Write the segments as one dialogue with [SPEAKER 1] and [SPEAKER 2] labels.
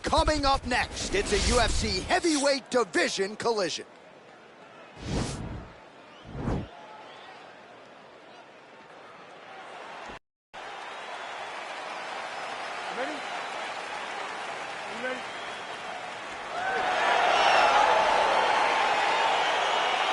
[SPEAKER 1] Coming up next, it's a UFC heavyweight division collision.
[SPEAKER 2] Ready? You ready?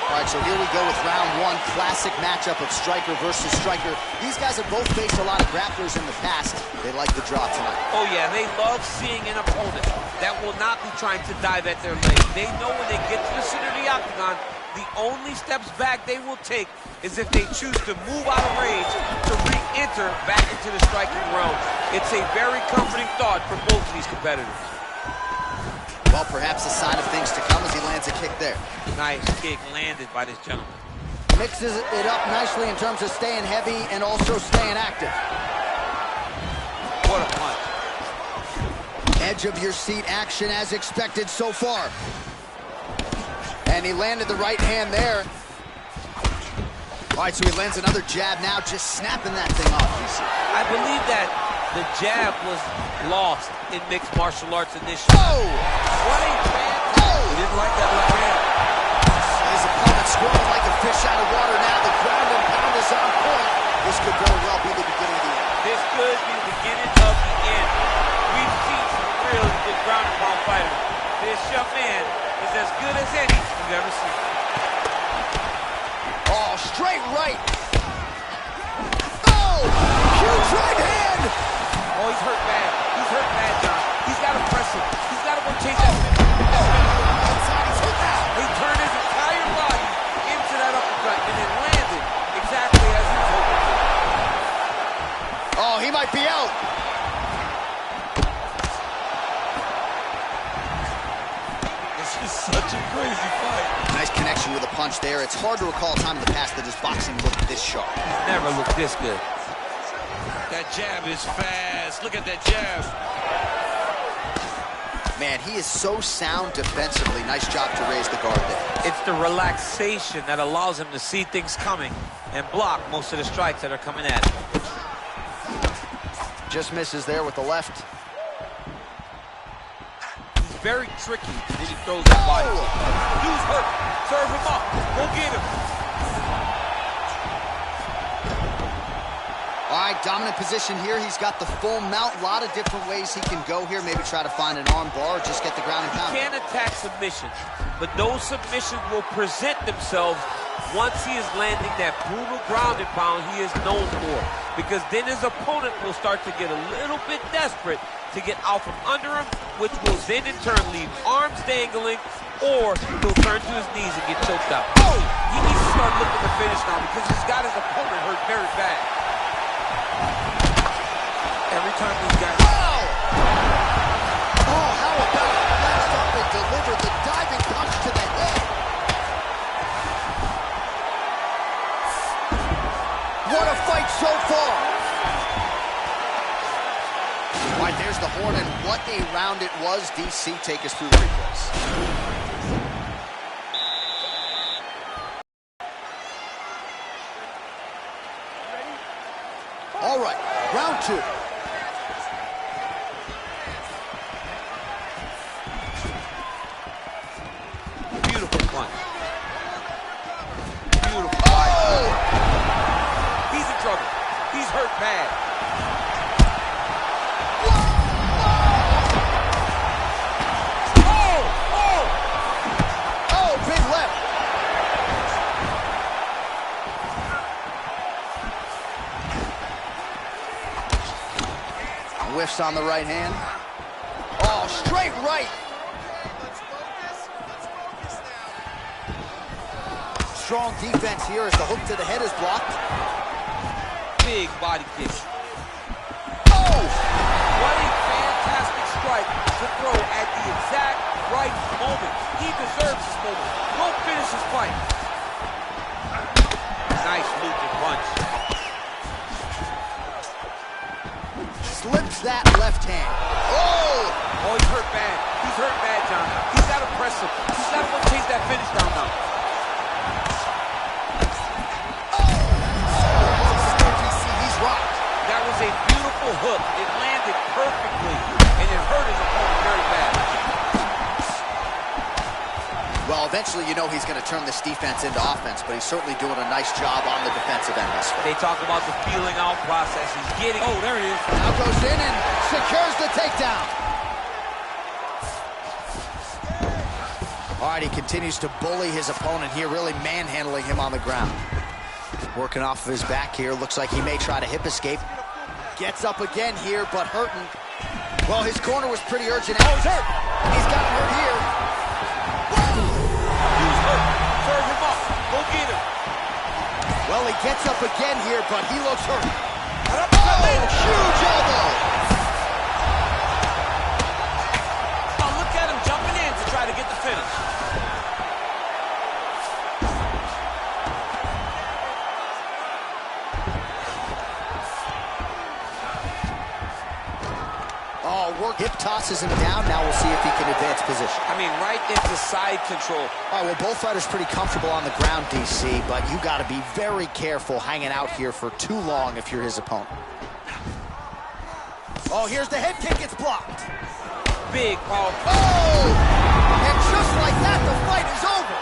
[SPEAKER 1] All right, so here we go with round one, classic matchup of striker versus striker. These guys have both faced a lot of grapplers in the past. They like the draw tonight.
[SPEAKER 3] Oh yeah, they love seeing an opponent that will not be trying to dive at their leg. They know when they get to the center of the octagon, the only steps back they will take is if they choose to move out of range to re-enter back into the striking realm. It's a very comforting thought for both of these competitors.
[SPEAKER 1] Well, perhaps a sign of things to come as he lands a kick there.
[SPEAKER 3] Nice kick landed by this gentleman.
[SPEAKER 1] Mixes it up nicely in terms of staying heavy and also staying active.
[SPEAKER 3] What a punch.
[SPEAKER 1] Edge of your seat action as expected so far. And he landed the right hand there. All right, so he lands another jab now, just snapping that thing off, DC.
[SPEAKER 3] I believe that the jab was lost in mixed martial arts initially.
[SPEAKER 1] Oh!
[SPEAKER 3] What a bad oh! He didn't like that left hand.
[SPEAKER 1] His opponent squirming like a fish out of water now. The ground and pound is on point. This could very well be the beginning of the end.
[SPEAKER 3] This could be the beginning of the end. We've seen some really good ground and pound fighters. This young man is as good as any you've ever seen.
[SPEAKER 1] Oh, straight right. Oh! Huge right hand!
[SPEAKER 3] Oh, he's hurt bad. He's hurt bad, John. He's got to press him. He's got to go chase that. He turned his entire body into that uppercut and it landed exactly as he was hoping to.
[SPEAKER 1] Oh, he might be out.
[SPEAKER 3] This is such a crazy fight.
[SPEAKER 1] Nice connection with a punch there. It's hard to recall a time in the past that his boxing looked this sharp.
[SPEAKER 3] He's never looked this good.
[SPEAKER 4] That jab is fast. Look at that jab.
[SPEAKER 1] Man, he is so sound defensively. Nice job to raise the guard there.
[SPEAKER 3] It's the relaxation that allows him to see things coming and block most of the strikes that are coming at him.
[SPEAKER 1] Just misses there with the left.
[SPEAKER 3] He's very tricky when he throws that body. Dude's hurt. Serve him up. Go get him.
[SPEAKER 1] All right, dominant position here. He's got the full mount. A lot of different ways he can go here. Maybe try to find an arm bar or just get the ground and pound.
[SPEAKER 3] He can attack submissions, but those submissions will present themselves once he is landing that brutal ground and pound he is known for. Because then his opponent will start to get a little bit desperate to get out from under him, which will then in turn leave arms dangling, or he'll turn to his knees and get choked out. Oh! He needs to start looking to finish now because he's got his opponent hurt very bad. Every time these guys...
[SPEAKER 1] Oh! Oh, how about it? Last up and deliver the diving punch to the head. What a fight so far. All right, there's the horn, and what a round it was. DC, take us through the replays. All right, round two.
[SPEAKER 3] Beautiful punch. Beautiful fight.
[SPEAKER 1] Oh!
[SPEAKER 3] He's in trouble. He's hurt bad. Oh! Oh!
[SPEAKER 1] Oh, big left. Whiffs on the right hand. Oh, straight right. Strong defense here as the hook to the head is blocked.
[SPEAKER 3] Big body kick.
[SPEAKER 1] Oh!
[SPEAKER 3] What a fantastic strike to throw at the exact right moment. He deserves this moment. Go finish his fight. Nice looping punch.
[SPEAKER 1] Slips that left hand. Oh!
[SPEAKER 3] Oh, he's hurt bad. He's hurt bad, John. He's got to press him. He's got to go chase that finish down now.
[SPEAKER 1] He's rocked.
[SPEAKER 3] That was a beautiful hook. It landed perfectly, and it hurt his opponent very bad.
[SPEAKER 1] Eventually, you know he's going to turn this defense into offense, but he's certainly doing a nice job on the defensive end this way.
[SPEAKER 3] They talk about the feeling out process. He's getting... Oh, there he is.
[SPEAKER 1] Now goes in and secures the takedown. All right, he continues to bully his opponent here, really manhandling him on the ground. Working off of his back here. Looks like he may try to hip escape. Gets up again here, but hurting. Well, his corner was pretty urgent. Oh, he's hurt. He's got hurt here.
[SPEAKER 3] He's hurt. Serve him up. Go get him.
[SPEAKER 1] Well, he gets up again here, but he looks hurt. Oh, huge elbow.
[SPEAKER 3] Oh, look at him jumping in to try to get the finish.
[SPEAKER 1] Oh, work. Hip tosses him down. Now we'll see if he can advance position.
[SPEAKER 3] I mean, right into side control.
[SPEAKER 1] All right, well, both fighters pretty comfortable on the ground, DC, but you got to be very careful hanging out here for too long if you're his opponent. Oh, here's the head kick. It's blocked.
[SPEAKER 3] Big, powerful.
[SPEAKER 1] Oh! And just like that, the fight is over.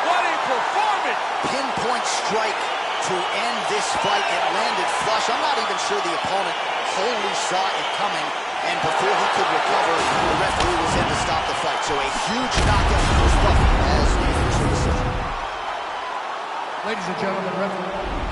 [SPEAKER 3] What a performance!
[SPEAKER 1] Pinpoint strike to end this fight. It landed flush. I'm not even sure the opponent wholly saw it coming, and before he could recover, the referee was in to stop the fight. So a huge knockout for Buffy as the official decision.
[SPEAKER 2] Ladies and gentlemen, referee.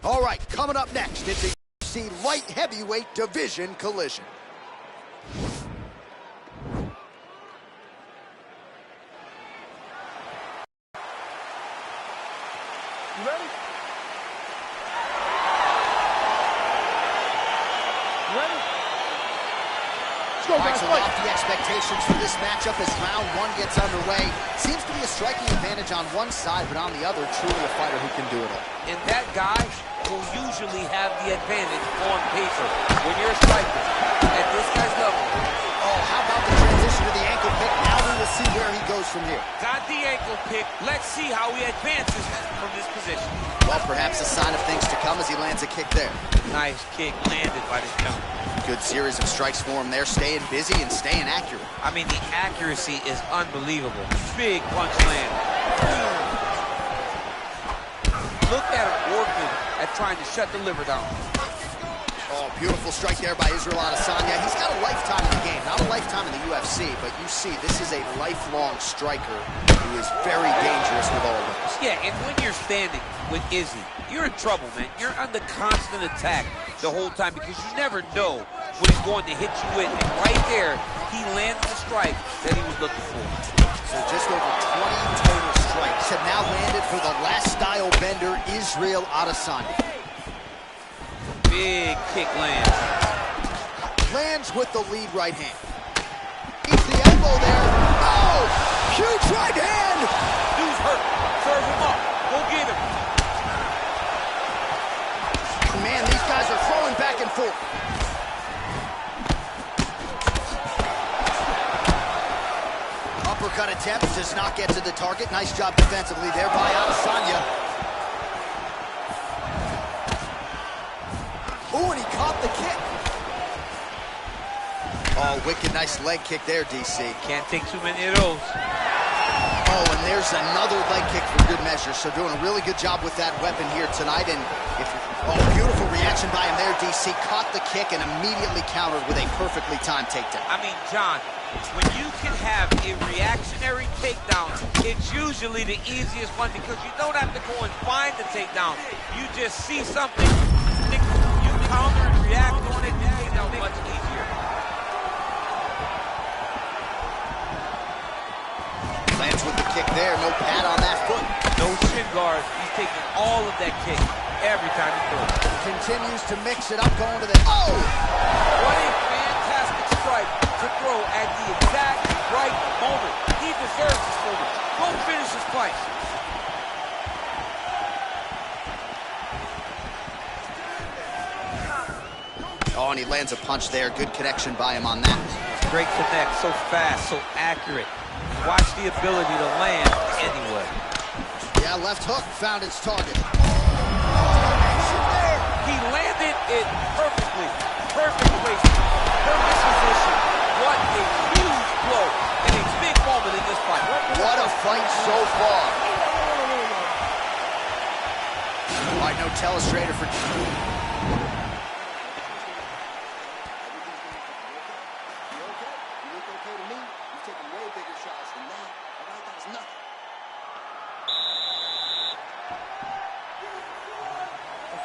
[SPEAKER 1] All right, coming up next, it's a UFC light heavyweight division collision.
[SPEAKER 2] You ready? You ready? Let's go,
[SPEAKER 1] All right,
[SPEAKER 2] guys,
[SPEAKER 1] so
[SPEAKER 2] fight.
[SPEAKER 1] lofty expectations for this matchup as round one gets underway. Seems to be a striking advantage on one side, but on the other, truly a fighter who can do it all.
[SPEAKER 3] And that guy will usually have the advantage on paper when you're a striker at this guy's level.
[SPEAKER 1] Oh, how about the transition to the ankle pick? Now we will see where he goes from here.
[SPEAKER 3] Got the ankle pick. Let's see how he advances from this position.
[SPEAKER 1] Well, perhaps a sign of things to come as he lands a kick there.
[SPEAKER 3] Nice kick landed by this jump.
[SPEAKER 1] Good series of strikes for him there, staying busy and staying accurate.
[SPEAKER 3] I mean, the accuracy is unbelievable. Big punch land. Look at him working at trying to shut the liver down.
[SPEAKER 1] Oh, beautiful strike there by Israel Adesanya. He's got a lifetime in the game, not a lifetime in the UFC, but you see, this is a lifelong striker who is very dangerous with all of this.
[SPEAKER 3] Yeah, and when you're standing with Izzy, you're in trouble, man. You're under constant attack the whole time because you never know what he's going to hit you with. And right there, he landed the strike that he was looking for.
[SPEAKER 1] So just over 20 total strikes have now landed for the last style bender, Israel Adesanya.
[SPEAKER 3] Big kick lands.
[SPEAKER 1] Lands with the lead right hand. Eats the elbow there. Oh, huge right hand.
[SPEAKER 3] Dude's hurt. Serve him up. Go get him.
[SPEAKER 1] Man, these guys are throwing back and forth. Uppercut attempt does not get to the target. Nice job defensively there by Adesanya. Oh, and he caught the kick. Oh, wicked nice leg kick there, DC.
[SPEAKER 3] Can't take too many of those.
[SPEAKER 1] Oh, and there's another leg kick for good measure. So doing a really good job with that weapon here tonight. And beautiful reaction by him there, DC. Caught the kick and immediately countered with a perfectly timed takedown.
[SPEAKER 3] I mean, John, when you can have a reactionary takedown, it's usually the easiest one because you don't have to go and find the takedown. You just see something, you counter and react on it, and takedown much easier.
[SPEAKER 1] Lands with the kick there, no pad on that foot.
[SPEAKER 3] No shin guard. He's taking all of that kick every time he throws.
[SPEAKER 1] Continues to mix it up, going to the... Oh!
[SPEAKER 3] What a fantastic strike to throw at the exact right moment. He deserves this moment. Go finish his fight.
[SPEAKER 1] Oh, and he lands a punch there. Good connection by him on that.
[SPEAKER 3] Great connect, so fast, so accurate. Watch the ability to land anywhere.
[SPEAKER 1] Yeah, left hook found its target.
[SPEAKER 3] He landed it perfectly. Perfect placement, perfect position. What a huge blow and a big moment in this fight.
[SPEAKER 1] What a fight so far. All right, no telestrator for...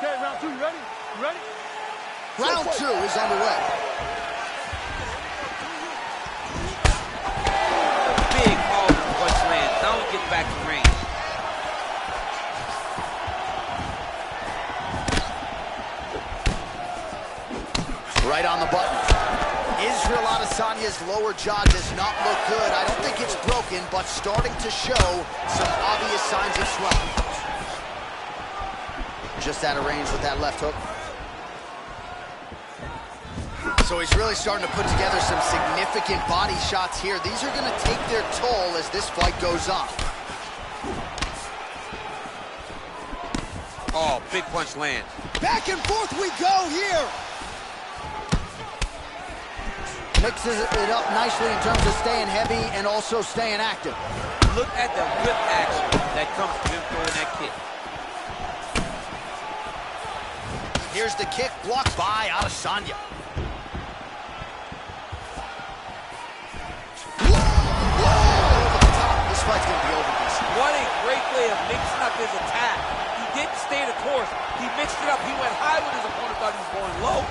[SPEAKER 2] Okay, round two, you ready? You ready?
[SPEAKER 1] Round two is underway.
[SPEAKER 3] Big powerful punch lands. Now he gets back to range.
[SPEAKER 1] Right on the button. Israel Adesanya's lower jaw does not look good. I don't think it's broken, but starting to show some obvious signs of swelling. Just out of range with that left hook. So he's really starting to put together some significant body shots here. These are going to take their toll as this fight goes on.
[SPEAKER 3] Oh, big punch land.
[SPEAKER 1] Back and forth we go here. Mixes it up nicely in terms of staying heavy and also staying active.
[SPEAKER 3] Look at the whip action that comes from him throwing that kick.
[SPEAKER 1] Here's the kick, blocked by Adesanya. This fight's gonna be over, DC.
[SPEAKER 3] What a great way of mixing up his attack. He didn't stay the course. He mixed it up. He went high when his opponent thought he was going low.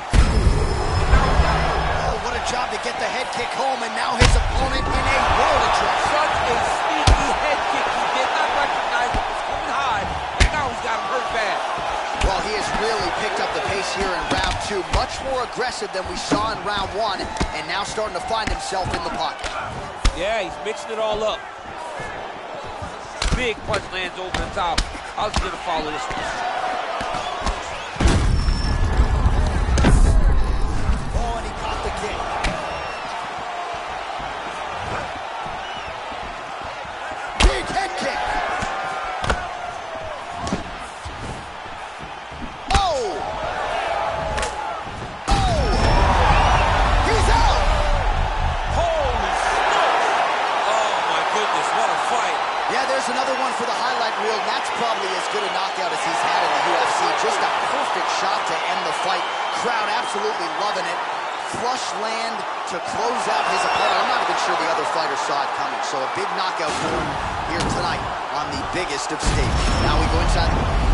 [SPEAKER 1] Oh, what a job to get the head kick home, and now his opponent in a world of trouble.
[SPEAKER 3] Such a sneaky head kick. He did not recognize it was coming high, and now he's got him hurt bad.
[SPEAKER 1] Well, he has really picked up the pace here in round two. Much more aggressive than we saw in round one, and now starting to find himself in the pocket.
[SPEAKER 3] Yeah, he's mixing it all up. Big punch lands over the top. How's he gonna follow this one?
[SPEAKER 1] Oh, and he caught the kick. Big head kick. Oh! Oh! He's out!
[SPEAKER 3] Holy smokes! Oh my goodness, what a fight.
[SPEAKER 1] Yeah, there's another one for the highlight reel. That's probably as good a knockout as he's had in the UFC. Just a perfect fantastic shot to end the fight. Crowd absolutely loving it. Flush land to close out his opponent. I'm not even sure the other fighter saw it coming. So a big knockout for him here tonight on the biggest of stages. Now we go inside.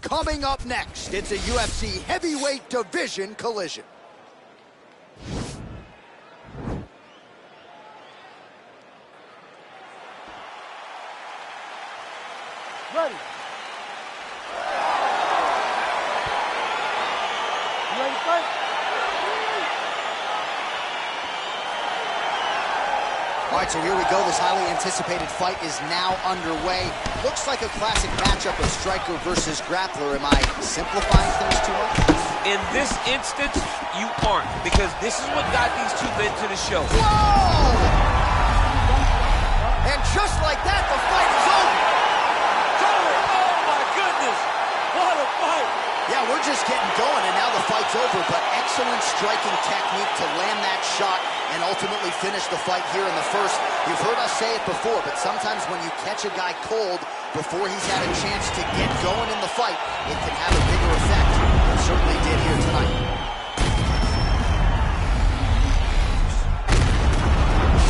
[SPEAKER 1] Coming up next, it's a UFC heavyweight division collision.
[SPEAKER 2] Ready. You ready to fight?
[SPEAKER 1] All right, so here we go. This highly anticipated fight is now underway. Looks like a classic matchup of striker versus grappler. Am I simplifying things too much?
[SPEAKER 3] In this instance, you aren't, because this is what got these two men to the show.
[SPEAKER 1] Whoa! And just like that, the fight is over.
[SPEAKER 2] Oh my goodness! What a fight!
[SPEAKER 1] Yeah, we're just getting going, and now the fight's over, but excellent striking technique to land that shot and ultimately finish the fight here in the first. You've heard us say it before, but sometimes when you catch a guy cold before he's had a chance to get going in the fight, it can have a bigger effect. It certainly did here tonight.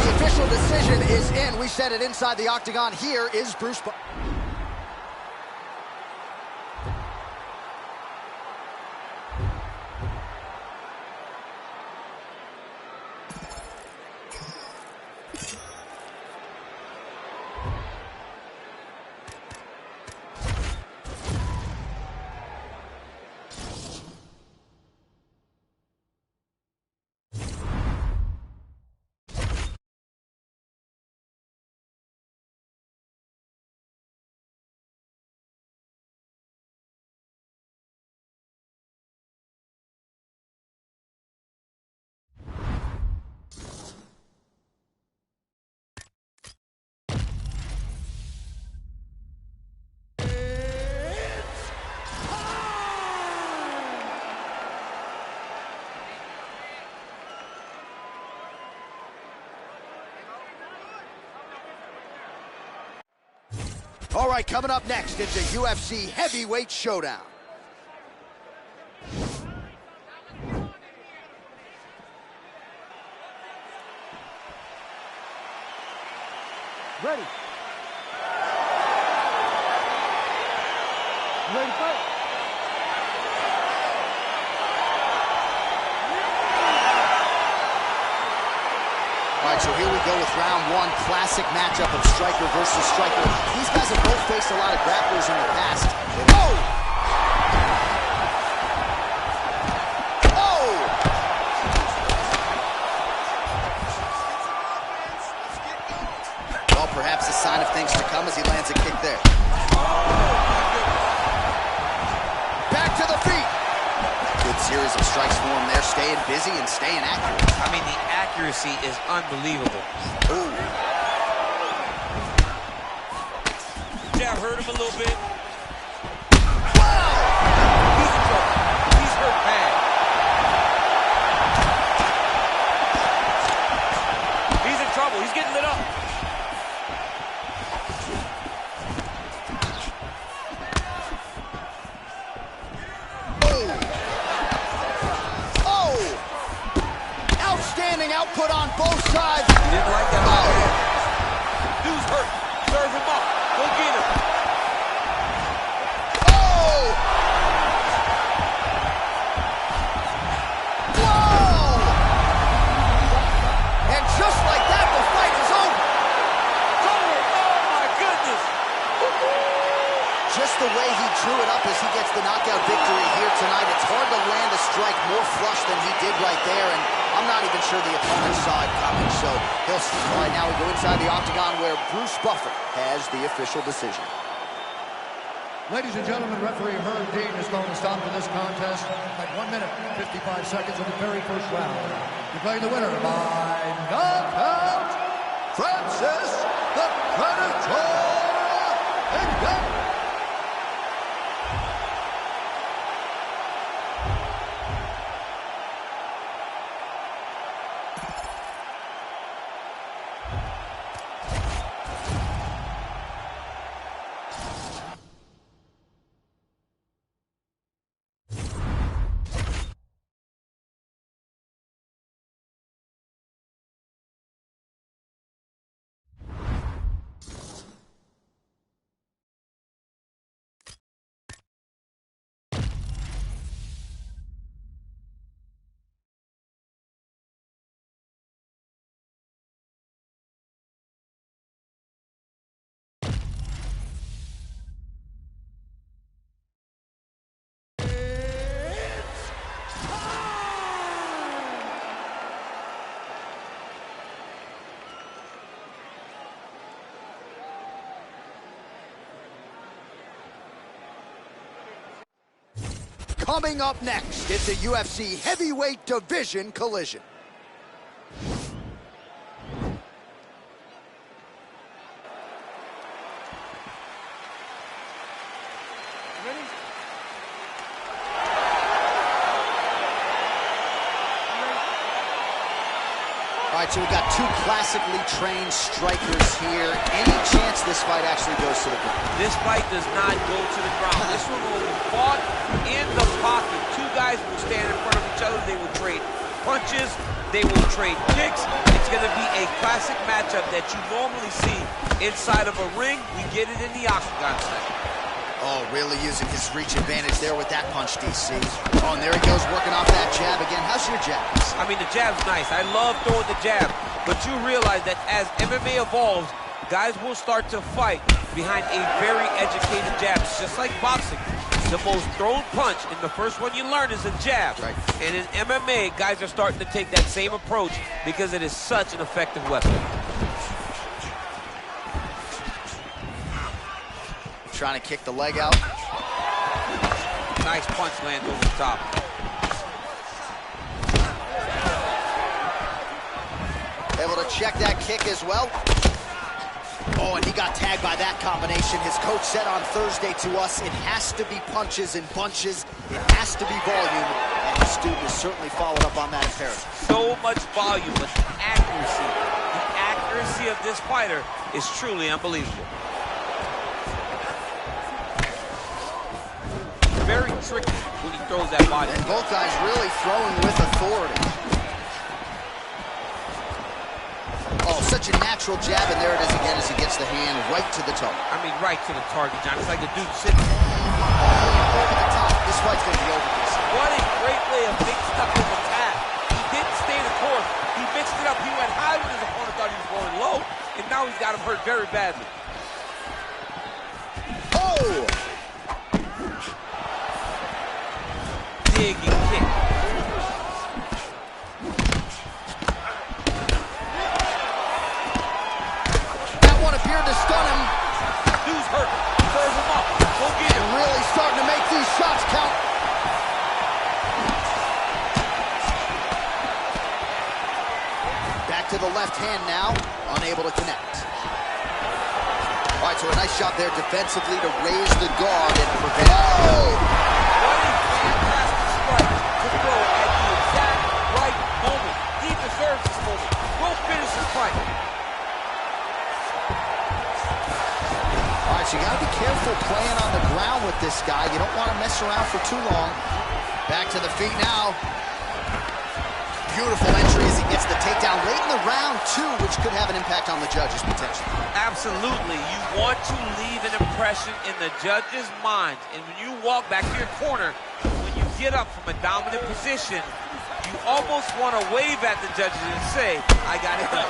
[SPEAKER 1] The official decision is in. We said it inside the octagon. Here is Bruce. All right, coming up next, it's a UFC heavyweight showdown.
[SPEAKER 2] Ready. You ready to fight?
[SPEAKER 1] All right, So here we go with round one, classic matchup of striker versus striker. These guys have both faced a lot of grapplers in the past. Oh! Oh! Well, perhaps a sign of things to come as he lands a kick there. Back to the feet. Good series of strikes for him there, staying busy and staying accurate.
[SPEAKER 3] I mean, the accuracy is unbelievable.
[SPEAKER 1] Ooh.
[SPEAKER 3] Jab hurt him a little bit.
[SPEAKER 1] Wow!
[SPEAKER 3] He's in trouble. He's hurt bad. He's in trouble. He's getting lit up.
[SPEAKER 1] Output on both sides.
[SPEAKER 3] Didn't like that. Dude's hurt. Serve him up. Go get him.
[SPEAKER 1] Oh! Whoa! And just like that, the fight is over.
[SPEAKER 3] It's over. Oh, my goodness.
[SPEAKER 1] Just the way he drew it up as he gets the knockout victory here tonight. It's hard to land a strike more flush than he did right there, and I'm not even sure the opponent saw it coming, so he'll see. All right, now we go inside the octagon where Bruce Buffer has the official decision.
[SPEAKER 5] Ladies and gentlemen, referee Herb Dean is going to stop to this contest at 1 minute, 55 seconds of the very first round. Declaring the winner by knockout, Francis the Predator Ngannou.
[SPEAKER 1] Coming up next, it's a UFC heavyweight division collision.
[SPEAKER 2] Ready?
[SPEAKER 1] All right, so we've got two classically trained strikers here. Any chance this fight actually goes to the ground?
[SPEAKER 3] This fight does not go to the ground. This one will be fought in the pocket. Two guys will stand in front of each other. They will trade punches. They will trade kicks. It's going to be a classic matchup that you normally see inside of a ring. We get it in the octagon tonight.
[SPEAKER 1] Oh, really using his reach advantage there with that punch, DC. Oh, and there he goes, working off that jab again. How's your jab?
[SPEAKER 3] I mean, the jab's nice. I love throwing the jab. But you realize that as MMA evolves, guys will start to fight behind a very educated jab. It's just like boxing. The most thrown punch, and the first one you learn is a jab.
[SPEAKER 1] Right.
[SPEAKER 3] And in MMA, guys are starting to take that same approach because it is such an effective weapon.
[SPEAKER 1] Trying to kick the leg out.
[SPEAKER 3] Nice punch lands over the top.
[SPEAKER 1] Able to check that kick as well. Oh, and he got tagged by that combination. His coach said on Thursday to us, it has to be punches and bunches. It has to be volume. And the student has certainly followed up on that imperative.
[SPEAKER 3] So much volume, but the accuracy of this fighter is truly unbelievable. Very tricky when he throws that body.
[SPEAKER 1] And both guys really throwing with authority. Oh, such a natural jab, and there it is again as he gets the hand right to the toe.
[SPEAKER 3] I mean, right to the target, John. It's like the dude sitting
[SPEAKER 1] over the top. This fight's going to be over.
[SPEAKER 3] What a great way of mixing up his attack. He didn't stay the course. down. He mixed it up. He went high when his opponent thought he was going low, and now he's got him hurt very badly.
[SPEAKER 1] Oh!
[SPEAKER 3] Digging kick.
[SPEAKER 1] That one appeared to stun him.
[SPEAKER 3] Dude's hurt. Serve him up. Go get him.
[SPEAKER 1] Really starting to make these shots count. Back to the left hand now. Unable to connect. All right, so a nice shot there defensively to raise the guard and prevent. Oh!
[SPEAKER 3] What a fantastic strike to throw at the exact right moment. He deserves this moment. Go finish his fight.
[SPEAKER 1] All right, so you got to be careful playing on the ground with this guy. You don't want to mess around for too long. Back to the feet now. Beautiful entry as he gets the takedown late in the round, too, which could have an impact on the judges potentially.
[SPEAKER 3] Absolutely. You want to leave an impression in the judge's mind. And when you walk back to your corner, when you get up from a dominant position, you almost want to wave at the judges and say, I got it done.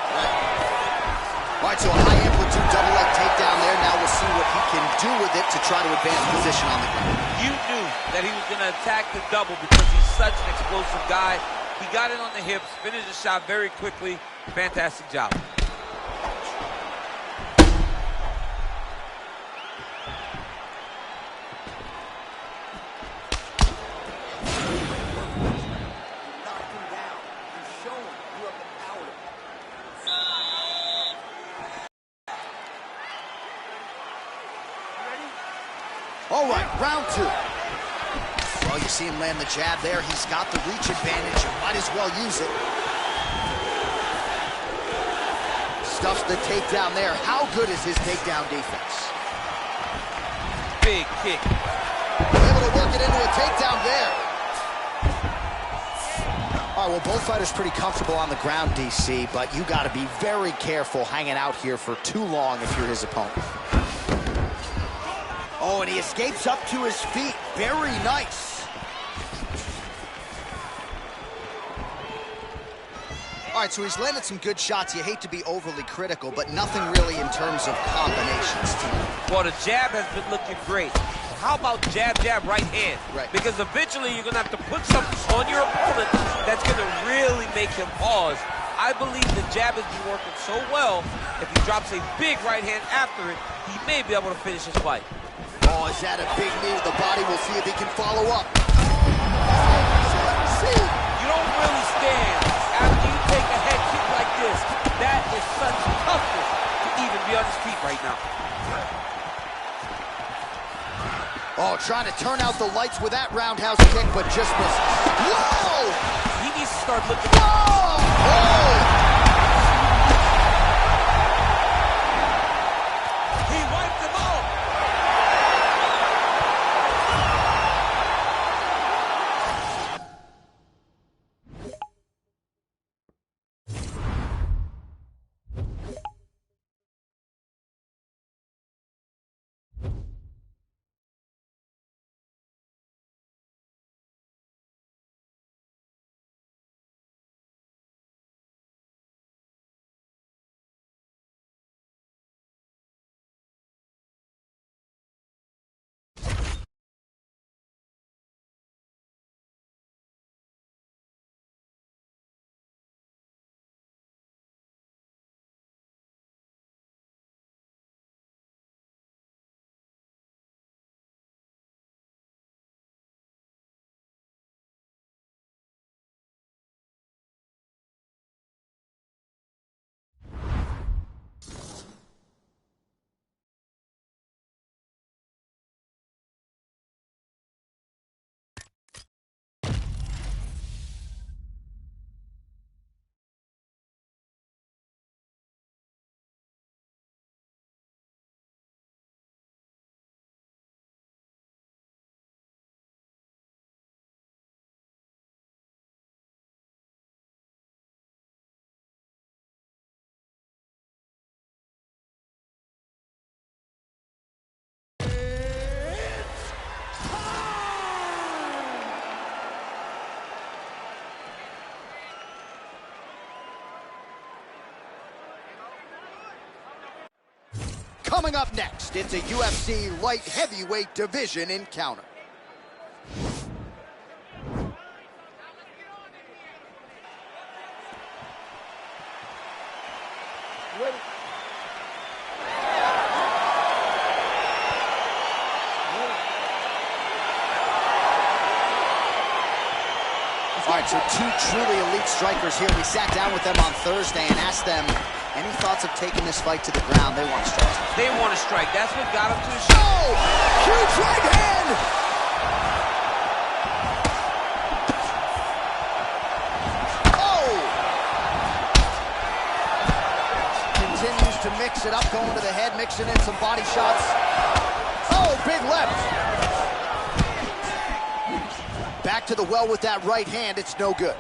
[SPEAKER 1] All right, so a high amplitude double leg takedown there. Now we'll see what he can do with it to try to advance position on the ground.
[SPEAKER 3] You knew that he was going to attack the double because he's such an explosive guy. He got it on the hips, finished the shot very quickly. Fantastic job.
[SPEAKER 1] All right, round two. Well, you see him land the jab there. He's got the reach advantage. Might as well use it. Stuffs the takedown there. How good is his takedown defense?
[SPEAKER 3] Big kick.
[SPEAKER 1] Able to work it into a takedown there. All right, well, both fighters pretty comfortable on the ground, DC, but you got to be very careful hanging out here for too long if you're his opponent. Oh, and he escapes up to his feet. Very nice. All right, so he's landed some good shots. You hate to be overly critical, but nothing really in terms of combinations, team.
[SPEAKER 3] Well, the jab has been looking great. How about jab, jab, right hand?
[SPEAKER 1] Right.
[SPEAKER 3] Because eventually you're going to have to put something on your opponent that's going to really make him pause. I believe the jab has been working so well, if he drops a big right hand after it, he may be able to finish his fight.
[SPEAKER 1] Oh, is that a big knee to the body? We'll see if he can follow up. See.
[SPEAKER 3] You don't really stand after you take a head kick like this. That is such toughness to even be on his feet right now.
[SPEAKER 1] Oh, trying to turn out the lights with that roundhouse kick, but just misses. Whoa!
[SPEAKER 3] He needs to start looking.
[SPEAKER 1] Whoa! Whoa! Coming up next, it's a UFC light heavyweight division encounter.
[SPEAKER 2] Ready?
[SPEAKER 1] All right, so two truly elite strikers here. We sat down with them on Thursday and asked them any thoughts of taking this fight to the ground. They want to strike.
[SPEAKER 3] They want to strike. That's what got them to the show.
[SPEAKER 1] Oh! Huge right hand! Oh! Continues to mix it up, going to the head, mixing in some body shots. Oh, big left. Back to the well with that right hand. It's no good.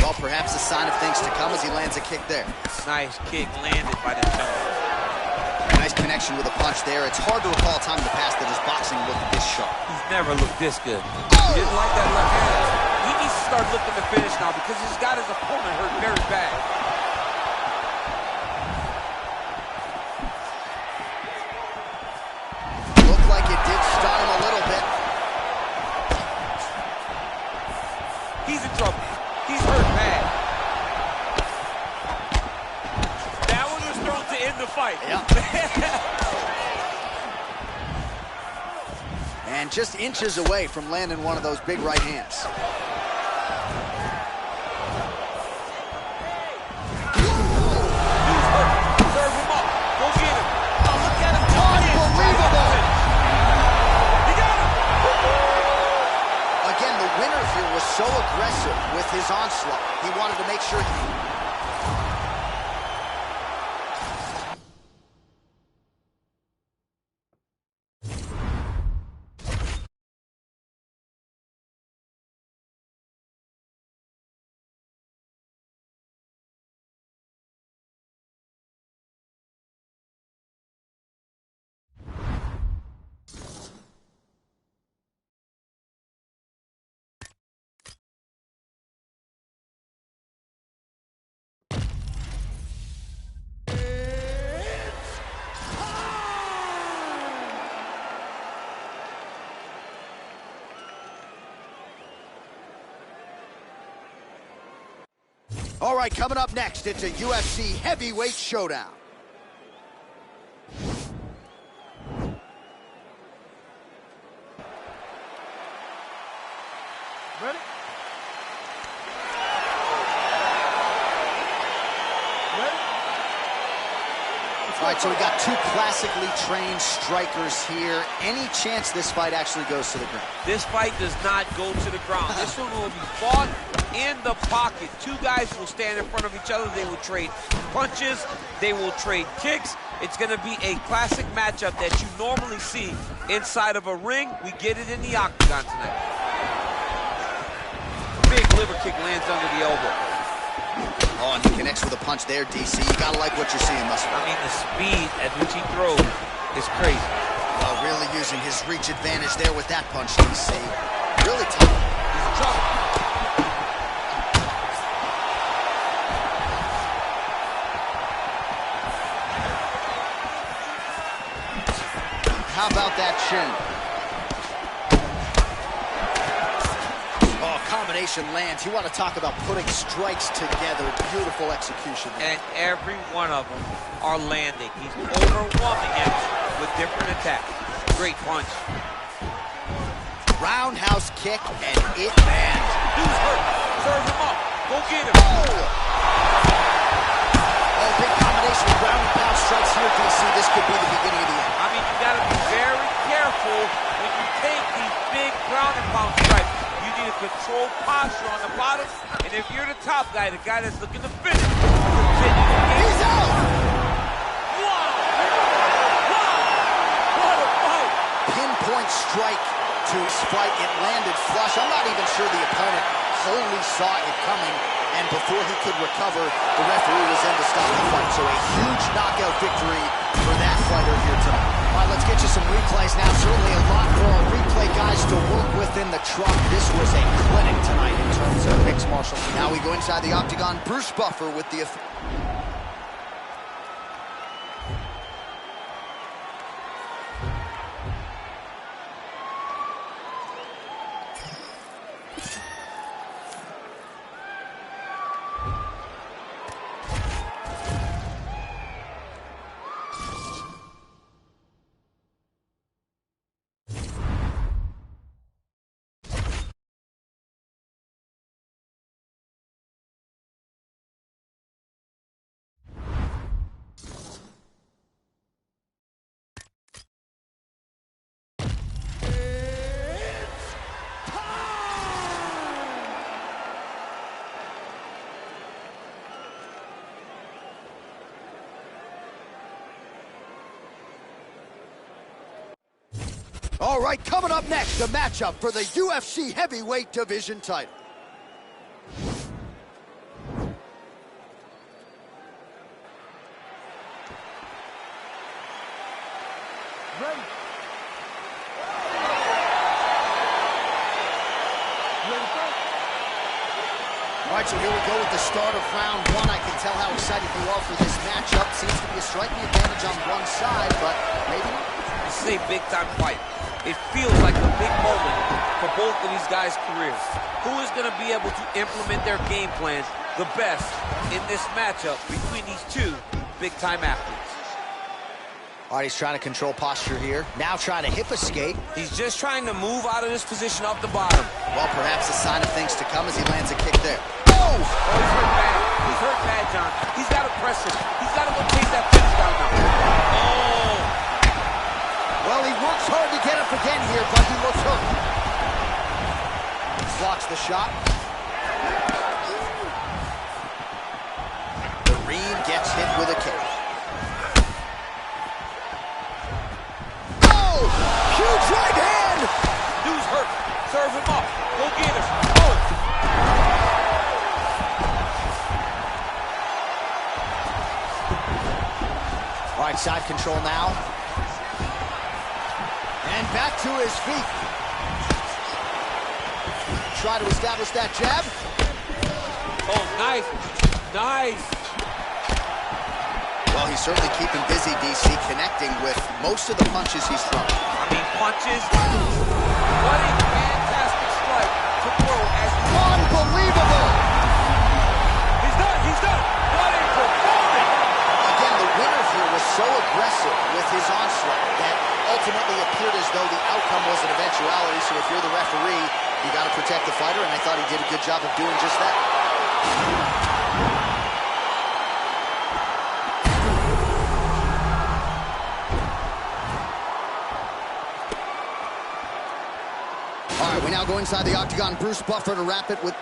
[SPEAKER 1] Well, perhaps a sign of things to come as he lands a kick there.
[SPEAKER 3] Nice kick landed by the gentleman.
[SPEAKER 1] Nice connection with a punch there. It's hard to recall a time in the past that his boxing looked this sharp.
[SPEAKER 3] He's never looked this good.
[SPEAKER 1] Oh!
[SPEAKER 3] He didn't like that left hand. He needs to start looking to finish now because he's got his opponent hurt very bad.
[SPEAKER 1] Looked like it did stun him a little bit.
[SPEAKER 3] He's in trouble. He's hurt bad.
[SPEAKER 2] That one was thrown to end the fight.
[SPEAKER 1] Yeah. And just inches away from landing one of those big right hands.
[SPEAKER 3] He's hurt. Serve him up. Go get him. Oh, look at him.
[SPEAKER 1] Unbelievable.
[SPEAKER 2] He got him.
[SPEAKER 1] Again, the winner here was so aggressive with his onslaught. He wanted to make sure All right, coming up next, it's a UFC heavyweight showdown.
[SPEAKER 2] Ready?
[SPEAKER 1] All right, so we got two classically trained strikers here. Any chance this fight actually goes to the ground?
[SPEAKER 3] This fight does not go to the ground. This one will be fought in the pocket. Two guys will stand in front of each other. They will trade punches. They will trade kicks. It's going to be a classic matchup that you normally see inside of a ring. We get it in the octagon tonight. Big liver kick lands under the elbow.
[SPEAKER 1] Oh, and he connects with a punch there, DC. You gotta like what you're seeing thus far.
[SPEAKER 3] I mean, the speed at which he throws is crazy.
[SPEAKER 1] Well, really using his reach advantage there with that punch, DC. Really tough.
[SPEAKER 3] He's in trouble.
[SPEAKER 1] How about that chin? Oh, combination lands. You want to talk about putting strikes together. Beautiful execution.
[SPEAKER 3] And every one of them are landing. He's overwhelming him with different attacks. Great punch.
[SPEAKER 1] Roundhouse kick, and it lands.
[SPEAKER 3] Dude's hurt. Serve him up. Go get him.
[SPEAKER 1] Oh, big combination of ground and pound strikes here, DC. This could be the beginning of the end.
[SPEAKER 3] I mean, you got to be very careful when you take these big ground and pound strikes. You need a controlled posture on the bottom, and if you're the top guy, the guy that's looking to finish, continue to get.
[SPEAKER 1] He's out!
[SPEAKER 2] Wow! Wow! What a fight!
[SPEAKER 1] Pinpoint strike to spike. It landed flush. I'm not even sure the opponent only saw it coming, and before he could recover, the referee was in to stop the fight. So a huge knockout victory for that fighter here tonight. All right, let's get you some replays now. Certainly a lot for our replay guys to work with in the truck. This was a clinic tonight in terms of mixed martial arts. Now we go inside the octagon. Bruce Buffer with the... All right, coming up next, the matchup for the UFC heavyweight division title.
[SPEAKER 2] Ready.
[SPEAKER 1] All right, so here we go with the start of round one. I can tell how excited you are for this matchup. Seems to be a striking advantage on one side, but maybe not.
[SPEAKER 3] This is a big-time fight. It feels like a big moment for both of these guys' careers. Who is going to be able to implement their game plans the best in this matchup between these two big-time athletes?
[SPEAKER 1] All right, he's trying to control posture here. Now trying to hip escape.
[SPEAKER 4] He's just trying to move out of this position off the bottom.
[SPEAKER 1] Well, perhaps a sign of things to come as he lands a kick there.
[SPEAKER 3] Oh, he's hurt bad. He's hurt bad, John. He's got to press it. He's got to go chase that finish down now. Oh!
[SPEAKER 1] Well, he works hard to get up again here, but he looks hurt. Blocks the shot. The Reem gets hit with a kick. Oh! Huge right hand!
[SPEAKER 3] Dude's hurt. Serve him up. Go get him. Oh!
[SPEAKER 1] All right, side control now. And back to his feet. Try to establish that jab.
[SPEAKER 3] Oh, nice. Nice.
[SPEAKER 1] Well, he's certainly keeping busy, DC, connecting with most of the punches he's thrown.
[SPEAKER 3] I mean, punches. What a fantastic strike to throw as
[SPEAKER 1] Unbelievable!
[SPEAKER 3] He's done. He's done. What a performance.
[SPEAKER 1] Again, the winner here was so aggressive with his onslaught that ultimately appeared as though the outcome was an eventuality. So if you're the referee, you got to protect the fighter, and I thought he did a good job of doing just that. All right, we now go inside the octagon. Bruce Buffer to wrap it with...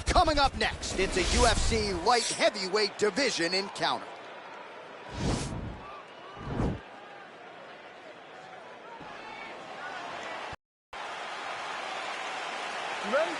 [SPEAKER 1] Coming up next, it's a UFC light heavyweight division encounter.
[SPEAKER 2] You ready?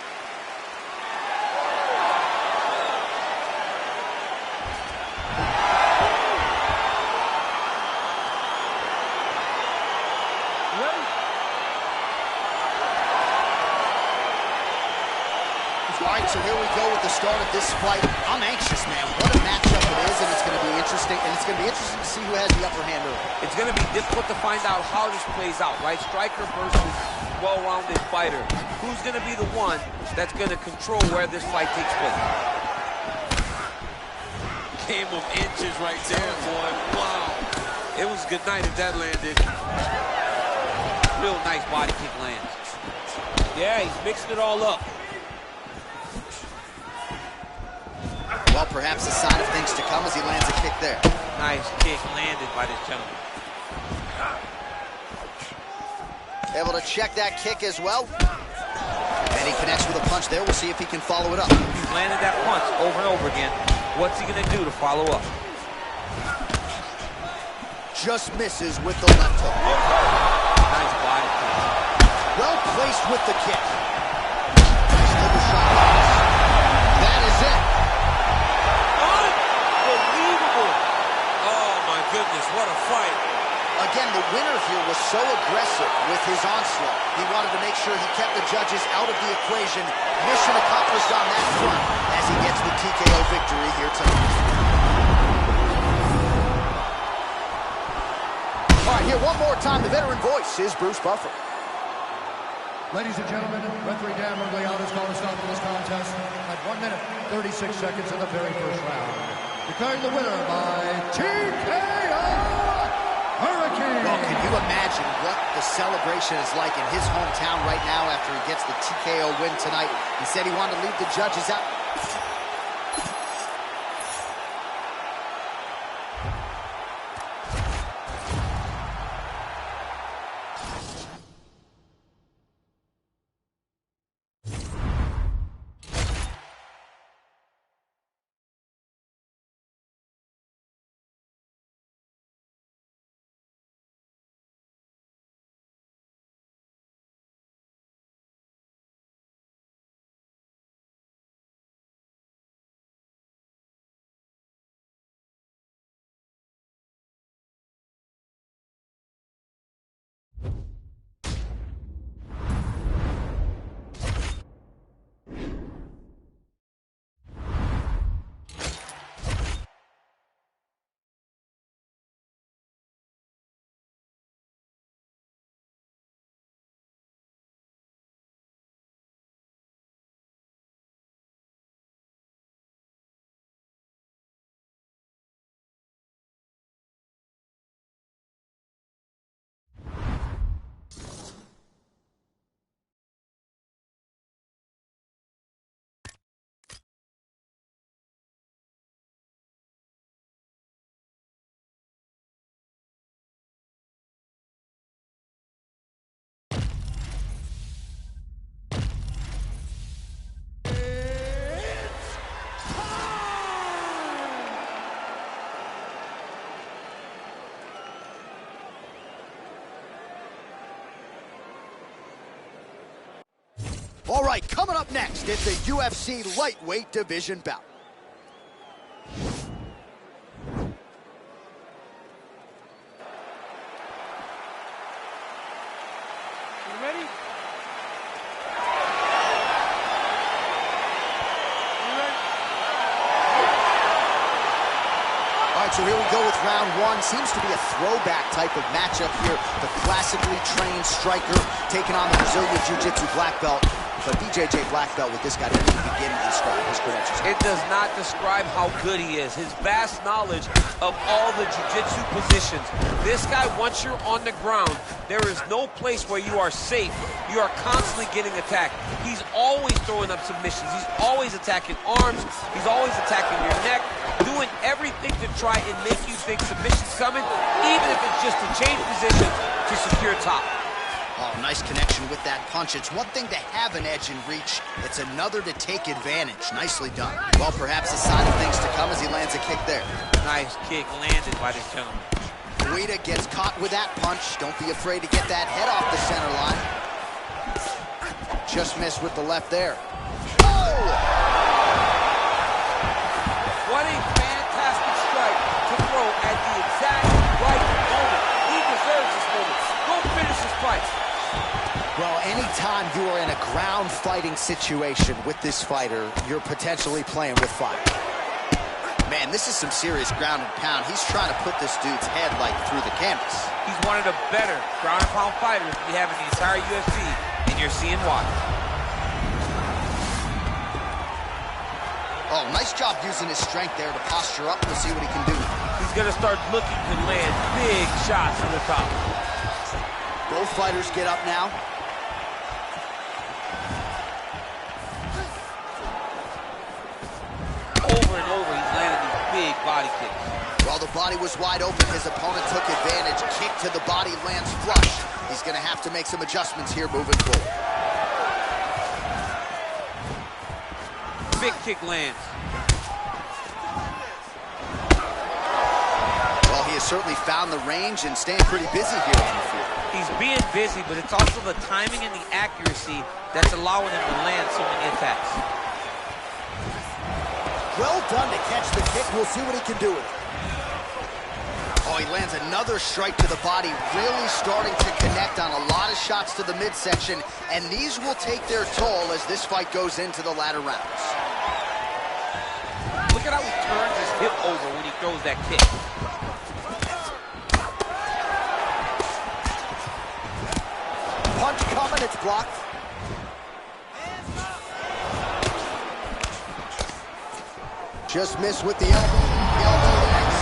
[SPEAKER 1] All right, so here we go with the start of this fight. I'm anxious, man. What a matchup it is, and it's going to be interesting. And it's going to be interesting to see who has the upper hand early.
[SPEAKER 3] It's going to be difficult to find out how this plays out, right? Striker versus well-rounded fighter. Who's going to be the one that's going to control where this fight takes place?
[SPEAKER 4] Game of inches right there, boy. Wow.
[SPEAKER 3] It was a good night if that landed. Real nice body kick lands. Yeah, he's mixing it all up.
[SPEAKER 1] Well, perhaps a sign of things to come as he lands a kick there.
[SPEAKER 3] Nice kick landed by this gentleman.
[SPEAKER 1] Able to check that kick as well. And he connects with a punch there. We'll see if he can follow it up.
[SPEAKER 3] He's landed that punch over and over again. What's he gonna do to follow up?
[SPEAKER 1] Just misses with the left hook.
[SPEAKER 3] Nice body kick.
[SPEAKER 1] Well placed with the kick. Nice little shot. That is it.
[SPEAKER 3] Unbelievable.
[SPEAKER 4] Oh, my goodness, what a fight.
[SPEAKER 1] Again, the winner here was so aggressive with his onslaught. He wanted to make sure he kept the judges out of the equation. Mission accomplished on that front as he gets the TKO victory here tonight. All right, here one more time, the veteran voice is Bruce Buffer.
[SPEAKER 5] Ladies and gentlemen, referee Dan Murgliano has called a stop to this contest at 1 minute, 36 seconds of the very first round. Declaring the winner by TKO. Hurricane.
[SPEAKER 1] Well, can you imagine what the celebration is like in his hometown right now after he gets the TKO win tonight? He said he wanted to leave the judges out. All right, coming up next, it's a UFC lightweight division bout.
[SPEAKER 2] You ready?
[SPEAKER 1] All right, so here we go with round one. Seems to be a throwback type of matchup here. The classically trained striker taking on the Brazilian Jiu-Jitsu black belt. But BJJ black belt with this guy doesn't even begin to describe his credentials.
[SPEAKER 3] It does not describe how good he is. His vast knowledge of all the jiu-jitsu positions. This guy, once you're on the ground, there is no place where you are safe. You are constantly getting attacked. He's always throwing up submissions. He's always attacking arms. He's always attacking your neck, doing everything to try and make you think submission's coming, even if it's just to change position to secure top.
[SPEAKER 1] Oh, nice connection with that punch. It's one thing to have an edge in reach. It's another to take advantage. Nicely done. Well, perhaps a sign of things to come as he lands a kick there.
[SPEAKER 3] Nice kick landed by this gentleman.
[SPEAKER 1] Guida gets caught with that punch. Don't be afraid to get that head off the center line. Just missed with the left there. Oh!
[SPEAKER 3] What a fantastic strike to throw at the exact right moment. He deserves this moment. Go finish this fight.
[SPEAKER 1] Well, anytime you are in a ground fighting situation with this fighter, you're potentially playing with fire. Man, this is some serious ground and pound. He's trying to put this dude's head like through the canvas.
[SPEAKER 3] He's one of the better ground and pound fighters we have in the entire UFC, and you're seeing why.
[SPEAKER 1] Oh, nice job using his strength there to posture up. We'll see what he can do.
[SPEAKER 3] He's gonna start looking to land big shots to the top.
[SPEAKER 1] Both fighters get up now.
[SPEAKER 3] Over and over, he's landing these big body kicks.
[SPEAKER 1] While the body was wide open, his opponent took advantage. Kick to the body lands flush. He's going to have to make some adjustments here moving forward.
[SPEAKER 3] Big kick lands.
[SPEAKER 1] Well, he has certainly found the range and staying pretty busy here on the field.
[SPEAKER 3] He's being busy, but it's also the timing and the accuracy that's allowing him to land so many attacks.
[SPEAKER 1] Well done to catch the kick. We'll see what he can do with it. Oh, he lands another strike to the body, really starting to connect on a lot of shots to the midsection, and these will take their toll as this fight goes into the latter rounds.
[SPEAKER 3] Look at how he turns his hip over when he throws that kick.
[SPEAKER 1] Punch coming, it's blocked. Just missed with the elbow. The elbow lands.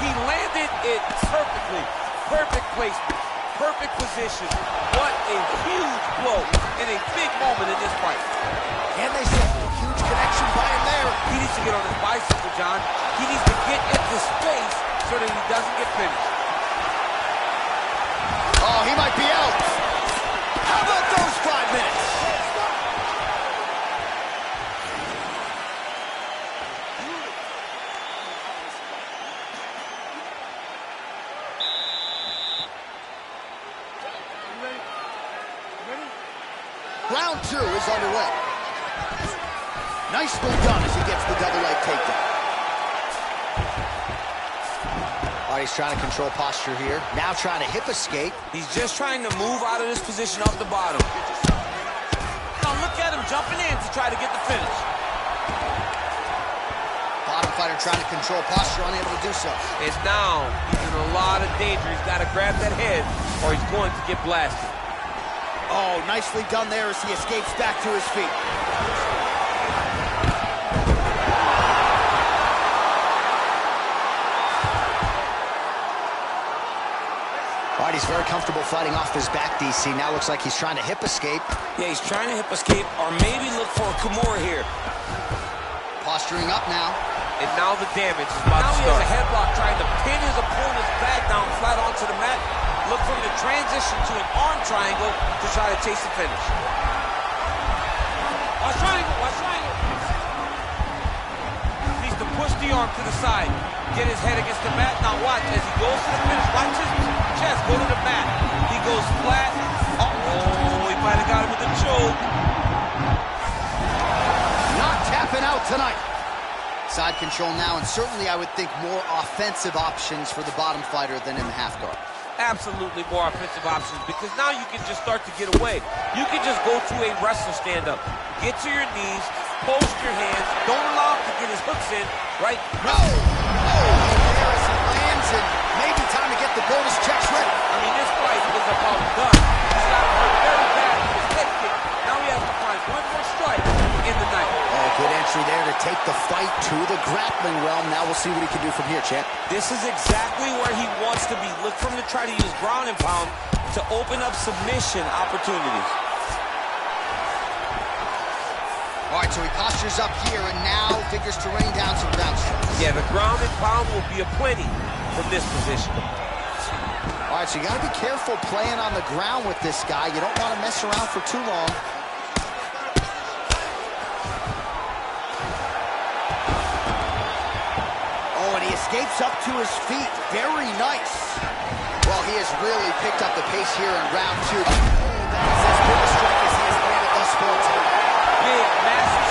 [SPEAKER 3] He landed it perfectly. Perfect placement. Perfect position. What a huge blow in a big moment in this fight.
[SPEAKER 1] And they saw a huge connection by him there.
[SPEAKER 3] He needs to get on his bicycle, John. He needs to get into space so that he doesn't get finished.
[SPEAKER 1] Oh, he might be out. How about those 5 minutes? Round 2 is underway. Nicely done as he gets the double leg takedown. Oh, he's trying to control posture here. Now trying to hip escape.
[SPEAKER 2] He's just trying to move out of this position off the bottom. Now look at him jumping in to try to get the finish.
[SPEAKER 1] Bottom fighter trying to control posture, unable to do so.
[SPEAKER 3] And now he's in a lot of danger. He's got to grab that head or he's going to get blasted.
[SPEAKER 1] Oh, nicely done there as he escapes back to his feet. All right, he's very comfortable fighting off his back, DC. Now looks like he's trying to hip escape.
[SPEAKER 2] Yeah, he's trying to hip escape or maybe look for a Kimura here.
[SPEAKER 1] Posturing up now.
[SPEAKER 3] And now the damage is about to start.
[SPEAKER 2] Now he has a headlock trying to pin his opponent's back down flat onto the mat. Look for him to transition to an arm triangle to try to chase the finish. Watch triangle, watch triangle.
[SPEAKER 3] Needs to push the arm to the side. Get his head against the mat. Now watch as he goes to the finish. Watch his chest go to the mat. He goes flat. Oh, he might have got him with the choke.
[SPEAKER 1] Not tapping out tonight. Side control now, and certainly I would think more offensive options for the bottom fighter than in the half guard.
[SPEAKER 3] Absolutely more offensive options because now you can just start to get away. You can just go to a wrestler stand-up. Get to your knees, post your hands, don't allow him to get his hooks in, right?
[SPEAKER 1] No! There as he lands, and maybe time to get the bonus checks ready.
[SPEAKER 3] I mean, this fight is about done. He's got hurt very bad with his head kick. Now he has to find one more strike in the night.
[SPEAKER 1] Oh, good entry there to take the fight to the grappling realm. Now we'll see what he can do from here, champ.
[SPEAKER 2] This is exactly where he wants to be. Look for him to try to use ground and pound to open up submission opportunities.
[SPEAKER 1] All right, so he postures up here and now figures to rain down some ground strikes.
[SPEAKER 3] Yeah, the ground and pound will be aplenty from this position.
[SPEAKER 1] All right, so you got to be careful playing on the ground with this guy. You don't want to mess around for too long. Oh, and he escapes up to his feet. Very nice. Well, he has really picked up the pace here in round 2. That is as good a strike as he has landed thus far tonight.
[SPEAKER 3] Big, massive